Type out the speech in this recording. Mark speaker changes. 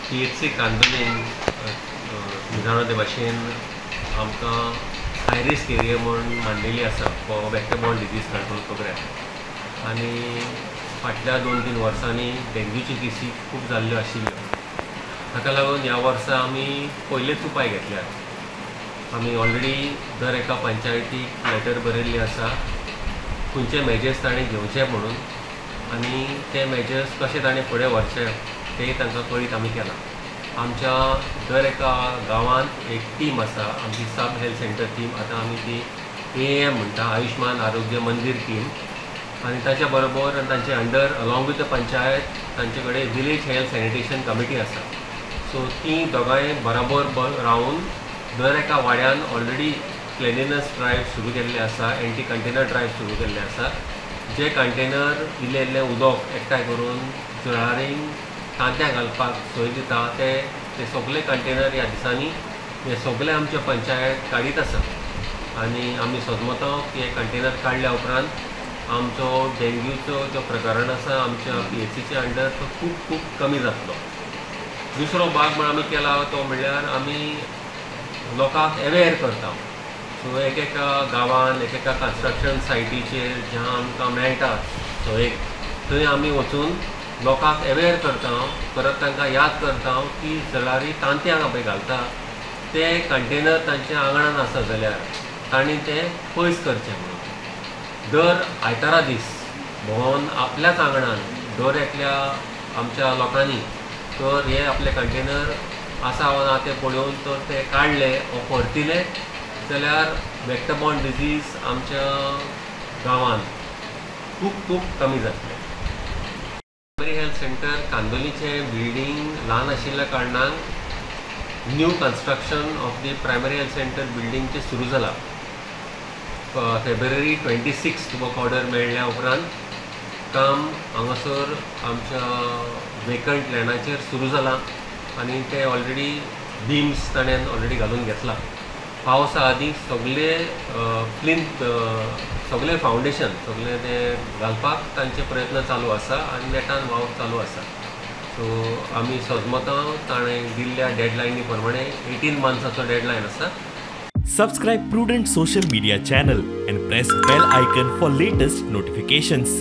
Speaker 1: PHC Candolim जाणा ते भाशेन आमकां हाय रिस्क एरिया म्हणून मांडिल्ली आसा for vector borne disease control program आनी फाटल्या 2-3 वर्सांनी डेंग्यूची केसी खूब जाल्ल्यो आशिल्ल्यो ताका लागून ह्या वर्सा आमी पयलेच उपाय घेतल्यात आमी ऑलरेडी दर एका पंचायतीक लेटर बरयल्ली आसा खंयचे मेजर्स ताणें घेवचे म्हणून आनी ते मेजर्स कशे ताणें फुडें व्हरचे ते तांकां कळीत आमी केलां आमच्या दर एका गांवांत एक टीम आसा आमची सब हेल्थ सेंटर टीम आतां आमी ती AAM म्हणटा आयुष्मान आरोग्य मंदिर टीम आनी ताच्या बरोबर तांचे under along with the panchayat तांचे कडेन विलेज हेल्थ सॅनिटेशन कमिटी आसा सो ती दोगांय बरोबर रावन दर एका वाड्यान ऑलरेडी क्लिनिनस ड्रायव्ह सुरू केल्ले आसा एंटी कंटेनर ड्रायव्ह सुरू केल्ले आसा जे कंटेनर इल्लें इल्लें उदक एकठांय करून जळारींक तांत्या घालपाक सोय दिता ते सगळे कंटेनर ह्या दिसांनी हे सगळे आमचे पंचायत काडीत आसा आनी आमी सोजमतां की हे कंटेनर काडल्या उपरांत आमचो डेंग्यूचो जो प्रकरण आसा आमच्या PHCचे अंडर तो खूब खूब कमी जातलो दुसरो भाग म्हणून आमी केला तो म्हणल्यार आमी लोकांक अवेअर करता सो एक एका गांवान एक एका कन्स्ट्रक्शन सायटीचेर ज्या आमकां मेळटा सो एक थंय आमी वचून लोकांक अवेअर करता परत तांकां याद करता की जळारी तांतयां पळय घालता ते कंटेनर तांच्या आंगणान आसा जाल्यार तांणी ते पयस करचें म्हणून दर आयतारा दीस भोंवन आपल्याच आंगणान दर एकल्या आमच्या लोकांनी तर हे आपले कंटेनर आसा वा ना ते पळोवन तर ते काडले वा परतिले जाल्यार वेक्टर-बॉर्न डिजीज आमच्या गांवांत खूब खूब कमी जातले प्रायमरी हेल्थ सेंटर कांदोलीचे बिल्डींग ल्हान आशिल्ल्या कारणान new construction of the primary health centre बिल्डींगचे सुरू जाला फेब्रुवारी 26 वर्क ऑर्डर मेळ्ळ्या उपरांत काम हांगासर आमच्या वेकंट लँडाचेर सुरू जालां आनी ते ऑलरेडी बीम्स ताणें ऑलरेडी घालून घेतला पावसा आदीं सगळे प्लिंथ सगळे फावंडेशन सगळे ते घालपाक तांचे प्रयत्न चालू आसा आनी नेटान वावर चालू आसा सो आमी सोजमतां ताणें दिल्ल्या डेडलायनी प्रमाणे 18 मंथ्साचो डेडलायन आसा
Speaker 2: Subscribe Prudent social media channel and press bell icon for latest notifications.